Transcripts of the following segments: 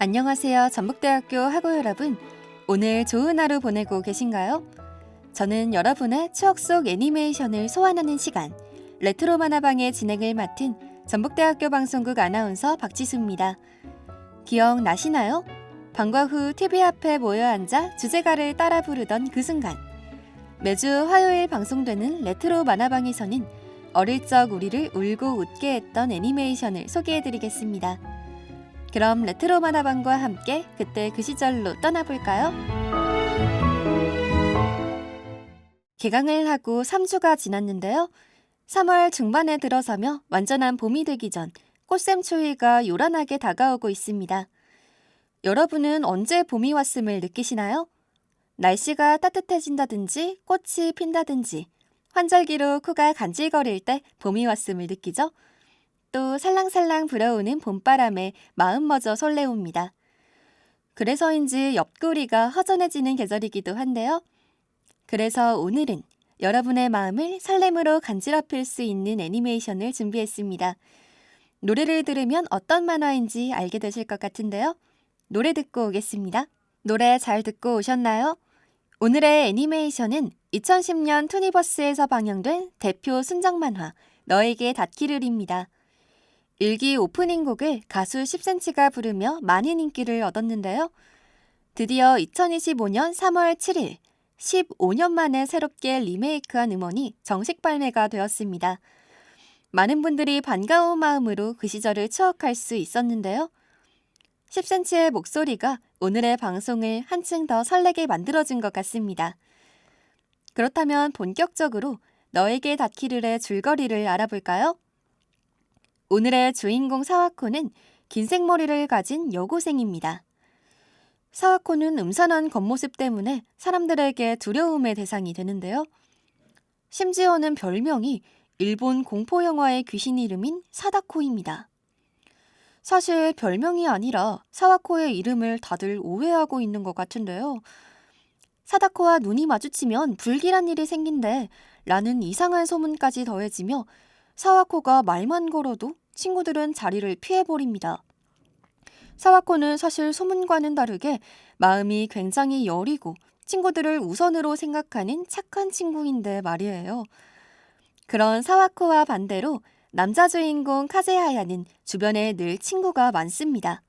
안녕하세요. 전북대학교 학우 여러분. 오늘 좋은 하루 보내고 계신가요? 저는 여러분의 추억 속 애니메이션을 소환하는 시간, 레트로 만화방의 진행을 맡은 전북대학교 방송국 아나운서 박지수입니다. 기억나시나요? 방과 후 TV 앞에 모여 앉아 주제가를 따라 부르던 그 순간. 매주 화요일 방송되는 레트로 만화방에서는 어릴 적 우리를 울고 웃게 했던 애니메이션을 소개해드리겠습니다. 그럼 레트로 만화방과 함께 그때 그 시절로 떠나볼까요? 개강을 하고 3주가 지났는데요. 3월 중반에 들어서며 완전한 봄이 되기 전 꽃샘추위가 요란하게 다가오고 있습니다. 여러분은 언제 봄이 왔음을 느끼시나요? 날씨가 따뜻해진다든지 꽃이 핀다든지 환절기로 코가 간질거릴 때 봄이 왔음을 느끼죠? 또 살랑살랑 불어오는 봄바람에 마음마저 설레옵니다. 그래서인지 옆구리가 허전해지는 계절이기도 한데요. 그래서 오늘은 여러분의 마음을 설렘으로 간지럽힐 수 있는 애니메이션을 준비했습니다. 노래를 들으면 어떤 만화인지 알게 되실 것 같은데요. 노래 듣고 오겠습니다. 노래 잘 듣고 오셨나요? 오늘의 애니메이션은 2010년 투니버스에서 방영된 대표 순정 만화 너에게 닿기를입니다. 1기 오프닝 곡을 가수 10cm가 부르며 많은 인기를 얻었는데요. 드디어 2025년 3월 7일, 15년 만에 새롭게 리메이크한 음원이 정식 발매가 되었습니다. 많은 분들이 반가운 마음으로 그 시절을 추억할 수 있었는데요. 10cm의 목소리가 오늘의 방송을 한층 더 설레게 만들어준 것 같습니다. 그렇다면 본격적으로 너에게 닿기를의 줄거리를 알아볼까요? 오늘의 주인공 사와코는 긴 생머리를 가진 여고생입니다. 사와코는 음산한 겉모습 때문에 사람들에게 두려움의 대상이 되는데요. 심지어는 별명이 일본 공포영화의 귀신 이름인 사다코입니다. 사실 별명이 아니라 사와코의 이름을 다들 오해하고 있는 것 같은데요. 사다코와 눈이 마주치면 불길한 일이 생긴대 라는 이상한 소문까지 더해지며 사와코가 말만 걸어도 친구들은 자리를 피해버립니다. 사와코는 사실 소문과는 다르게 마음이 굉장히 여리고 친구들을 우선으로 생각하는 착한 친구인데 말이에요. 그런 사와코와 반대로 남자 주인공 카제하야는 주변에 늘 친구가 많습니다.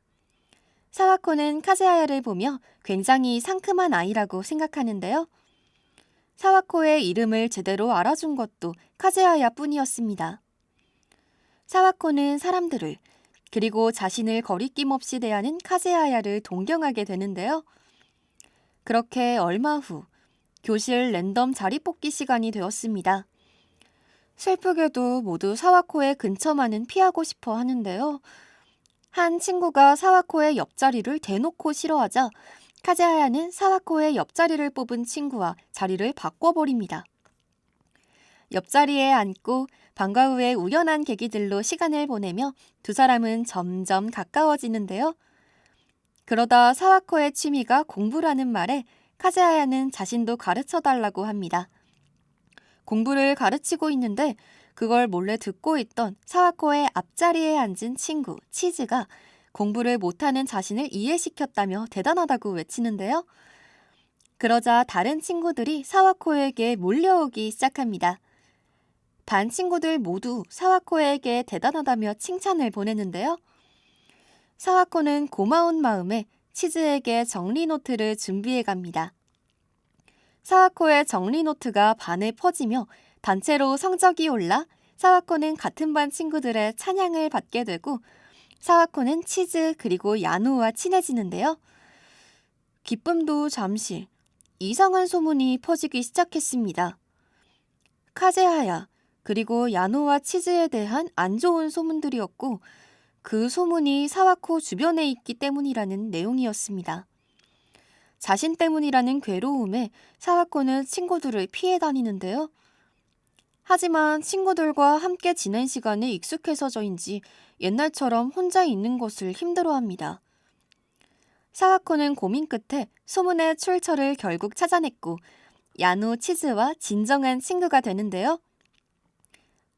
사와코는 카제하야를 보며 굉장히 상큼한 아이라고 생각하는데요. 사와코의 이름을 제대로 알아준 것도 카제하야 뿐이었습니다. 사와코는 사람들을 그리고 자신을 거리낌 없이 대하는 카제하야를 동경하게 되는데요. 그렇게 얼마 후 교실 랜덤 자리 뽑기 시간이 되었습니다. 슬프게도 모두 사와코의 근처만은 피하고 싶어 하는데요. 한 친구가 사와코의 옆자리를 대놓고 싫어하자 카제하야는 사와코의 옆자리를 뽑은 친구와 자리를 바꿔버립니다. 옆자리에 앉고 방과 후에 우연한 계기들로 시간을 보내며 두 사람은 점점 가까워지는데요. 그러다 사와코의 취미가 공부라는 말에 카제하야는 자신도 가르쳐달라고 합니다. 공부를 가르치고 있는데 그걸 몰래 듣고 있던 사와코의 앞자리에 앉은 친구 치즈가 공부를 못하는 자신을 이해시켰다며 대단하다고 외치는데요. 그러자 다른 친구들이 사와코에게 몰려오기 시작합니다. 반 친구들 모두 사와코에게 대단하다며 칭찬을 보내는데요. 사와코는 고마운 마음에 치즈에게 정리 노트를 준비해 갑니다. 사와코의 정리 노트가 반에 퍼지며 단체로 성적이 올라 사와코는 같은 반 친구들의 찬양을 받게 되고 사와코는 치즈 그리고 야누와 친해지는데요. 기쁨도 잠시 이상한 소문이 퍼지기 시작했습니다. 카제하야 그리고 야노와 치즈에 대한 안 좋은 소문들이었고 그 소문이 사와코 주변에 있기 때문이라는 내용이었습니다. 자신 때문이라는 괴로움에 사와코는 친구들을 피해 다니는데요. 하지만 친구들과 함께 지낸 시간에 익숙해서져인지 옛날처럼 혼자 있는 것을 힘들어합니다. 사와코는 고민 끝에 소문의 출처를 결국 찾아냈고 야노 치즈와 진정한 친구가 되는데요.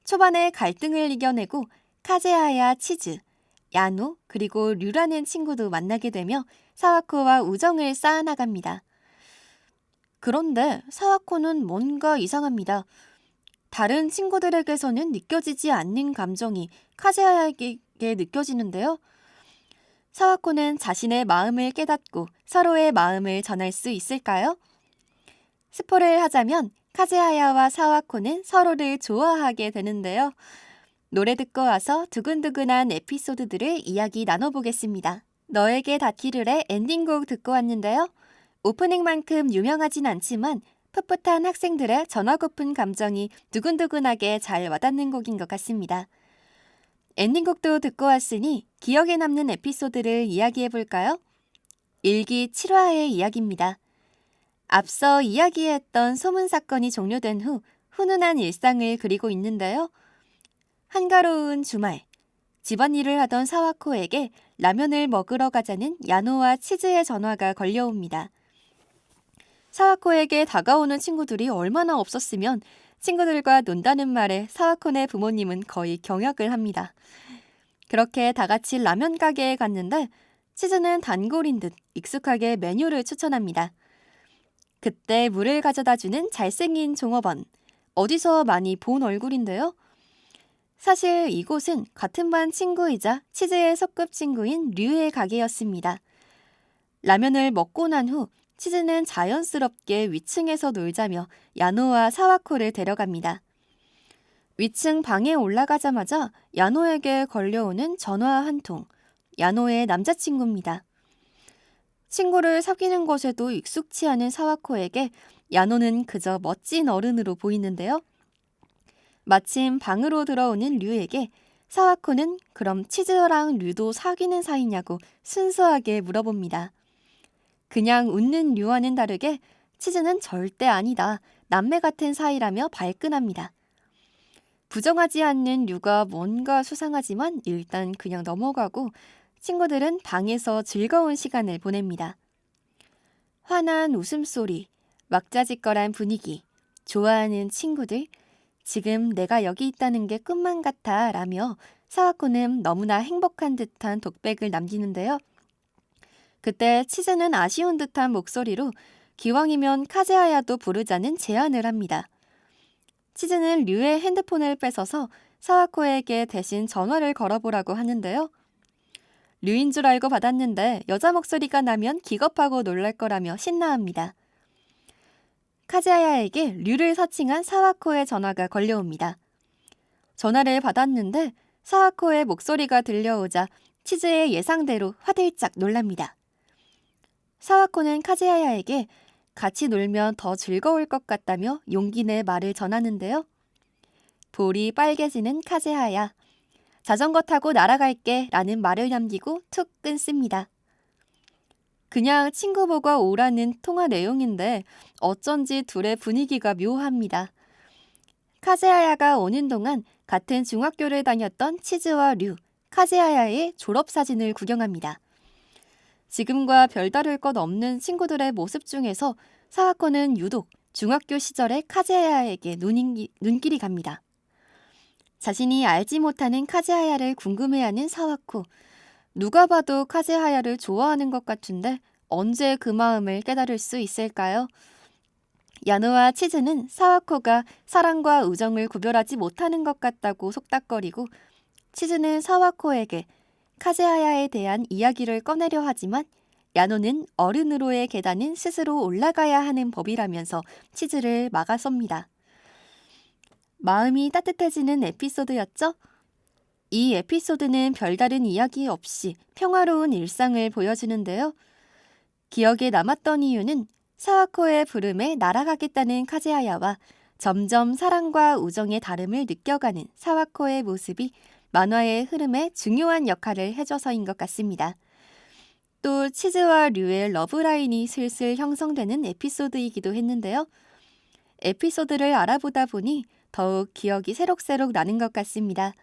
초반에 갈등을 이겨내고 카제하야 치즈, 야노 그리고 류라는 친구도 만나게 되며 사와코와 우정을 쌓아나갑니다. 그런데 사와코는 뭔가 이상합니다. 다른 친구들에게서는 느껴지지 않는 감정이 카즈하야에게 느껴지는데요. 사와코는 자신의 마음을 깨닫고 서로의 마음을 전할 수 있을까요? 스포를 하자면 카즈하야와 사와코는 서로를 좋아하게 되는데요. 노래 듣고 와서 두근두근한 에피소드들을 이야기 나눠보겠습니다. 너에게 닿기를의 엔딩곡 듣고 왔는데요. 오프닝만큼 유명하진 않지만 풋풋한 학생들의 전하고픈 감정이 두근두근하게 잘 와닿는 곡인 것 같습니다. 엔딩곡도 듣고 왔으니 기억에 남는 에피소드를 이야기해볼까요? 일기 7화의 이야기입니다. 앞서 이야기했던 소문 사건이 종료된 후 훈훈한 일상을 그리고 있는데요. 한가로운 주말, 집안일을 하던 사와코에게 라면을 먹으러 가자는 야노와 치즈의 전화가 걸려옵니다. 사와코에게 다가오는 친구들이 얼마나 없었으면 친구들과 논다는 말에 사와코네 부모님은 거의 경악을 합니다. 그렇게 다 같이 라면 가게에 갔는데 치즈는 단골인 듯 익숙하게 메뉴를 추천합니다. 그때 물을 가져다주는 잘생긴 종업원, 어디서 많이 본 얼굴인데요. 사실 이곳은 같은 반 친구이자 치즈의 소꿉친구인 류의 가게였습니다. 라면을 먹고 난 후 치즈는 자연스럽게 위층에서 놀자며 야노와 사와코를 데려갑니다. 위층 방에 올라가자마자 야노에게 걸려오는 전화 한 통, 야노의 남자친구입니다. 친구를 사귀는 것에도 익숙치 않은 사와코에게 야노는 그저 멋진 어른으로 보이는데요. 마침 방으로 들어오는 류에게 사와코는 그럼 치즈랑 류도 사귀는 사이냐고 순수하게 물어봅니다. 그냥 웃는 류와는 다르게 치즈는 절대 아니다, 남매 같은 사이라며 발끈합니다. 부정하지 않는 류가 뭔가 수상하지만 일단 그냥 넘어가고 친구들은 방에서 즐거운 시간을 보냅니다. 환한 웃음소리, 왁자지껄한 분위기, 좋아하는 친구들, 지금 내가 여기 있다는 게 꿈만 같아 라며 사와코는 너무나 행복한 듯한 독백을 남기는데요. 그때 치즈는 아쉬운 듯한 목소리로 기왕이면 카즈하야도 부르자는 제안을 합니다. 치즈는 류의 핸드폰을 뺏어서 사와코에게 대신 전화를 걸어보라고 하는데요. 류인 줄 알고 받았는데 여자 목소리가 나면 기겁하고 놀랄 거라며 신나합니다. 카즈하야에게 류를 사칭한 사와코의 전화가 걸려옵니다. 전화를 받았는데 사와코의 목소리가 들려오자 치즈의 예상대로 화들짝 놀랍니다. 사와코는 카즈하야에게 같이 놀면 더 즐거울 것 같다며 용기 내 말을 전하는데요. 볼이 빨개지는 카즈하야. 자전거 타고 날아갈게 라는 말을 남기고 툭 끊습니다. 그냥 친구 보고 오라는 통화 내용인데 어쩐지 둘의 분위기가 묘합니다. 카즈하야가 오는 동안 같은 중학교를 다녔던 치즈와 류, 카즈하야의 졸업사진을 구경합니다. 지금과 별다를 것 없는 친구들의 모습 중에서 사와코는 유독 중학교 시절의 카즈하야에게 눈길이 갑니다. 자신이 알지 못하는 카즈하야를 궁금해하는 사와코. 누가 봐도 카즈하야를 좋아하는 것 같은데 언제 그 마음을 깨달을 수 있을까요? 야노와 치즈는 사와코가 사랑과 우정을 구별하지 못하는 것 같다고 속닥거리고 치즈는 사와코에게 카즈하야에 대한 이야기를 꺼내려 하지만 야노는 어른으로의 계단은 스스로 올라가야 하는 법이라면서 치즈를 막아섭니다. 마음이 따뜻해지는 에피소드였죠? 이 에피소드는 별다른 이야기 없이 평화로운 일상을 보여주는데요. 기억에 남았던 이유는 사와코의 부름에 날아가겠다는 카즈하야와 점점 사랑과 우정의 다름을 느껴가는 사와코의 모습이 만화의 흐름에 중요한 역할을 해줘서인 것 같습니다. 또 치즈와 류의 러브라인이 슬슬 형성되는 에피소드이기도 했는데요. 에피소드를 알아보다 보니 더욱 기억이 새록새록 나는 것 같습니다.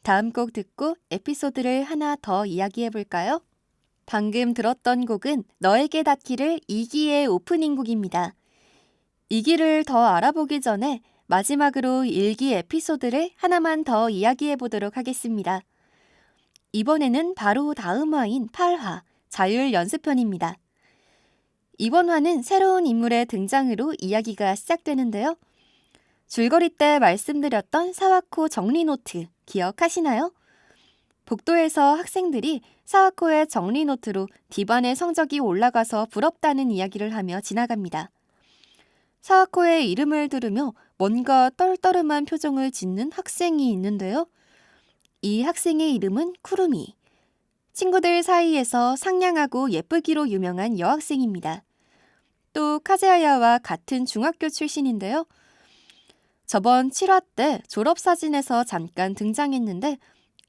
다음 곡 듣고 에피소드를 하나 더 이야기해볼까요? 방금 들었던 곡은 너에게 닿기를 2기의 오프닝 곡입니다. 2기를 더 알아보기 전에 마지막으로 1기 에피소드를 하나만 더 이야기해보도록 하겠습니다. 이번에는 바로 다음 화인 8화, 자율 연습편입니다. 이번 화는 새로운 인물의 등장으로 이야기가 시작되는데요. 줄거리 때 말씀드렸던 사와코 정리 노트 기억하시나요? 복도에서 학생들이 사와코의 정리 노트로 디반의 성적이 올라가서 부럽다는 이야기를 하며 지나갑니다. 사와코의 이름을 들으며 뭔가 떨떠름한 표정을 짓는 학생이 있는데요. 이 학생의 이름은 쿠루미. 친구들 사이에서 상냥하고 예쁘기로 유명한 여학생입니다. 또 카즈하야와 같은 중학교 출신인데요. 저번 7화 때 졸업사진에서 잠깐 등장했는데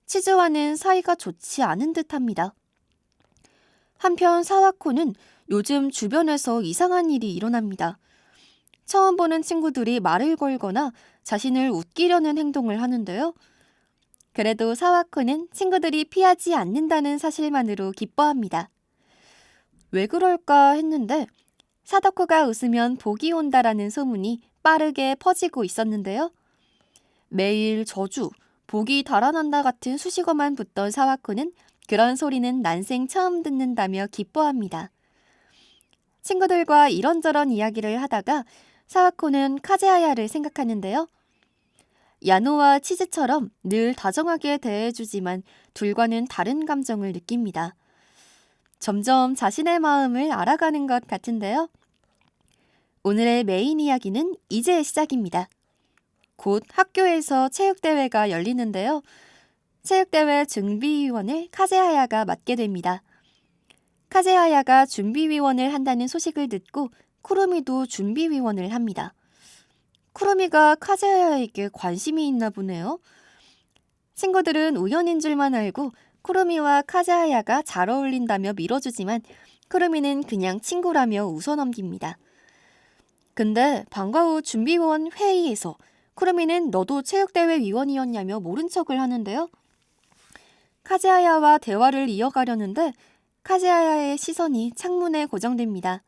치즈와는 사이가 좋지 않은 듯합니다. 한편 사와코는 요즘 주변에서 이상한 일이 일어납니다. 처음 보는 친구들이 말을 걸거나 자신을 웃기려는 행동을 하는데요. 그래도 사와코는 친구들이 피하지 않는다는 사실만으로 기뻐합니다. 왜 그럴까 했는데 사다코가 웃으면 복이 온다라는 소문이 빠르게 퍼지고 있었는데요. 매일 저주, 복이 달아난다 같은 수식어만 붙던 사와코는 그런 소리는 난생 처음 듣는다며 기뻐합니다. 친구들과 이런저런 이야기를 하다가 사와코는 카즈하야를 생각하는데요. 야노와 치즈처럼 늘 다정하게 대해주지만 둘과는 다른 감정을 느낍니다. 점점 자신의 마음을 알아가는 것 같은데요. 오늘의 메인 이야기는 이제 시작입니다. 곧 학교에서 체육대회가 열리는데요. 체육대회 준비위원을 카즈하야가 맡게 됩니다. 카즈하야가 준비위원을 한다는 소식을 듣고 쿠루미도 준비위원을 합니다. 쿠루미가 카즈하야에게 관심이 있나 보네요. 친구들은 우연인 줄만 알고 쿠루미와 카즈하야가 잘 어울린다며 밀어주지만 쿠루미는 그냥 친구라며 웃어넘깁니다. 근데 방과 후 준비위원 회의에서 쿠루미는 너도 체육대회 위원이었냐며 모른 척을 하는데요. 카즈하야와 대화를 이어가려는데 카즈하야의 시선이 창문에 고정됩니다.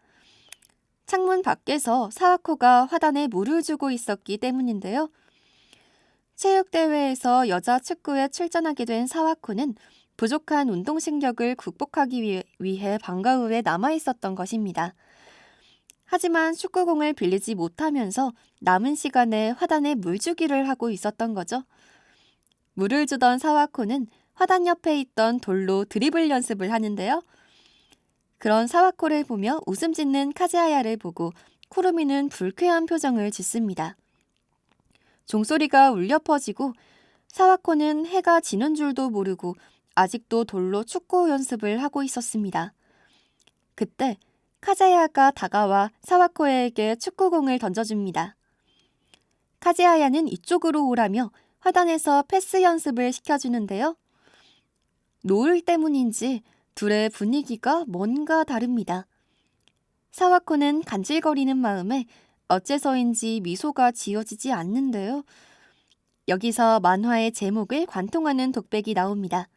창문 밖에서 사와코가 화단에 물을 주고 있었기 때문인데요. 체육대회에서 여자 축구에 출전하게 된 사와코는 부족한 운동신경을 극복하기 위해 방과 후에 남아있었던 것입니다. 하지만 축구공을 빌리지 못하면서 남은 시간에 화단에 물주기를 하고 있었던 거죠. 물을 주던 사와코는 화단 옆에 있던 돌로 드리블 연습을 하는데요. 그런 사와코를 보며 웃음 짓는 카즈하야를 보고 쿠루미는 불쾌한 표정을 짓습니다. 종소리가 울려 퍼지고 사와코는 해가 지는 줄도 모르고 아직도 돌로 축구 연습을 하고 있었습니다. 그때 카즈하야가 다가와 사와코에게 축구공을 던져줍니다. 카즈하야는 이쪽으로 오라며 화단에서 패스 연습을 시켜주는데요. 노을 때문인지 둘의 분위기가 뭔가 다릅니다. 사와코는 간질거리는 마음에 어째서인지 미소가 지어지지 않는데요. 여기서 만화의 제목을 관통하는 독백이 나옵니다.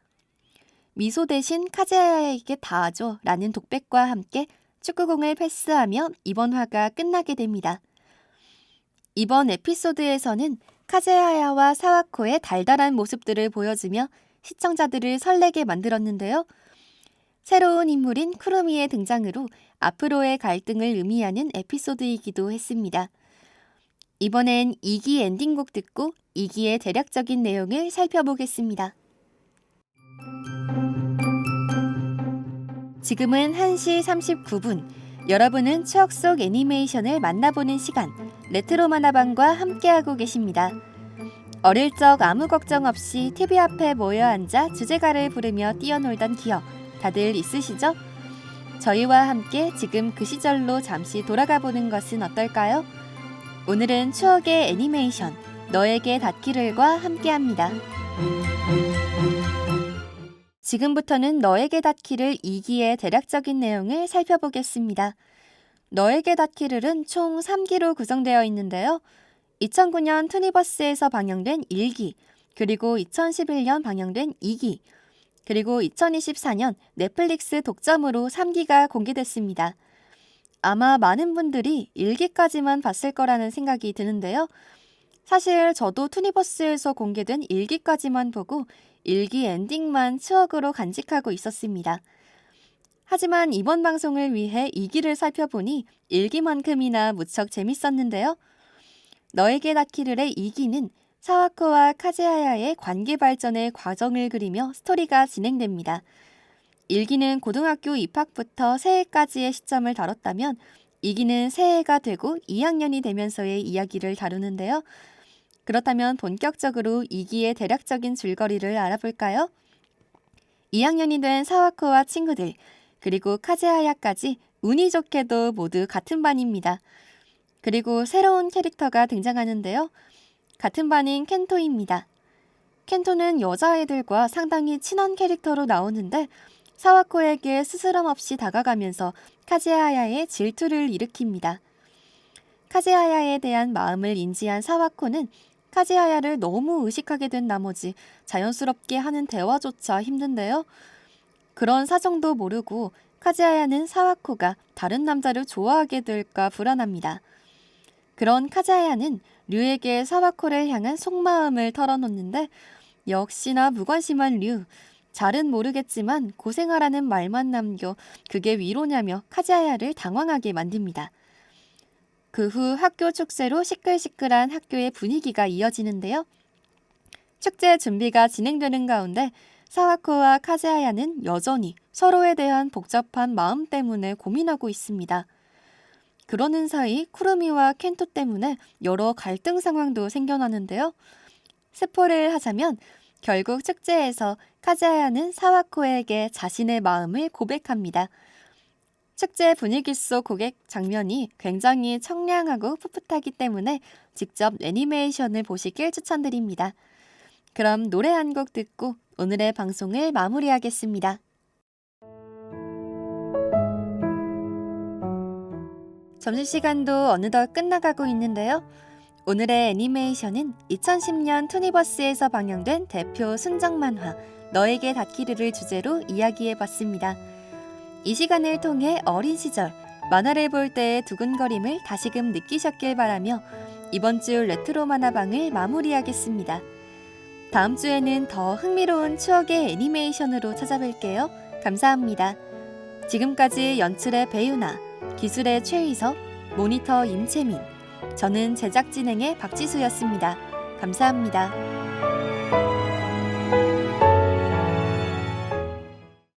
미소 대신 카즈하야에게 닿아줘 라는 독백과 함께 축구공을 패스하며 이번 화가 끝나게 됩니다. 이번 에피소드에서는 카즈하야와 사와코의 달달한 모습들을 보여주며 시청자들을 설레게 만들었는데요. 새로운 인물인 쿠루미의 등장으로 앞으로의 갈등을 의미하는 에피소드이기도 했습니다. 이번엔 2기 엔딩곡 듣고 2기의 대략적인 내용을 살펴보겠습니다. 지금은 1시 39분. 여러분은 추억 속 애니메이션을 만나보는 시간, 레트로 만화방과 함께하고 계십니다. 어릴 적 아무 걱정 없이 TV 앞에 모여 앉아 주제가를 부르며 뛰어놀던 기억 다들 있으시죠? 저희와 함께 지금 그 시절로 잠시 돌아가 보는 것은 어떨까요? 오늘은 추억의 애니메이션 너에게 닿기를과 함께합니다. 지금부터는 너에게 닿기를 2기의 대략적인 내용을 살펴보겠습니다. 너에게 닿기를은 총 3기로 구성되어 있는데요. 2009년 투니버스에서 방영된 1기, 그리고 2011년 방영된 2기, 그리고 2024년 넷플릭스 독점으로 3기가 공개됐습니다. 아마 많은 분들이 1기까지만 봤을 거라는 생각이 드는데요. 사실 저도 투니버스에서 공개된 일기까지만 보고 일기 엔딩만 추억으로 간직하고 있었습니다. 하지만 이번 방송을 위해 2기를 살펴보니 일기만큼이나 무척 재밌었는데요. 너에게 닿기를의 2기는 사와코와 카즈하야의 관계 발전의 과정을 그리며 스토리가 진행됩니다. 1기는 고등학교 입학부터 새해까지의 시점을 다뤘다면 2기는 새해가 되고 2학년이 되면서의 이야기를 다루는데요. 그렇다면 본격적으로 2기의 대략적인 줄거리를 알아볼까요? 2학년이 된 사와코와 친구들, 그리고 카즈하야까지 운이 좋게도 모두 같은 반입니다. 그리고 새로운 캐릭터가 등장하는데요. 같은 반인 켄토입니다. 켄토는 여자아이들과 상당히 친한 캐릭터로 나오는데 사와코에게 스스럼 없이 다가가면서 카즈하야의 질투를 일으킵니다. 카즈하야에 대한 마음을 인지한 사와코는 카즈하야를 너무 의식하게 된 나머지 자연스럽게 하는 대화조차 힘든데요. 그런 사정도 모르고 카즈하야는 사와코가 다른 남자를 좋아하게 될까 불안합니다. 그런 카즈하야는 류에게 사와코를 향한 속마음을 털어놓는데 역시나 무관심한 류. 잘은 모르겠지만 고생하라는 말만 남겨 그게 위로냐며 카즈하야를 당황하게 만듭니다. 그 후 학교 축제로 시끌시끌한 학교의 분위기가 이어지는데요. 축제 준비가 진행되는 가운데 사와코와 카즈하야는 여전히 서로에 대한 복잡한 마음 때문에 고민하고 있습니다. 그러는 사이 쿠루미와 켄토 때문에 여러 갈등 상황도 생겨나는데요. 스포를 하자면 결국 축제에서 카즈하야는 사와코에게 자신의 마음을 고백합니다. 축제 분위기 속 고백 장면이 굉장히 청량하고 풋풋하기 때문에 직접 애니메이션을 보시길 추천드립니다. 그럼 노래 한 곡 듣고 오늘의 방송을 마무리하겠습니다. 점심시간도 어느덧 끝나가고 있는데요. 오늘의 애니메이션은 2010년 투니버스에서 방영된 대표 순정 만화 너에게 닿기를을 주제로 이야기해봤습니다. 이 시간을 통해 어린 시절 만화를 볼 때의 두근거림을 다시금 느끼셨길 바라며 이번 주 레트로 만화방을 마무리하겠습니다. 다음 주에는 더 흥미로운 추억의 애니메이션으로 찾아뵐게요. 감사합니다. 지금까지 연출의 배유나, 기술의 최희석, 모니터 임채민, 저는 제작 진행의 박지수였습니다. 감사합니다.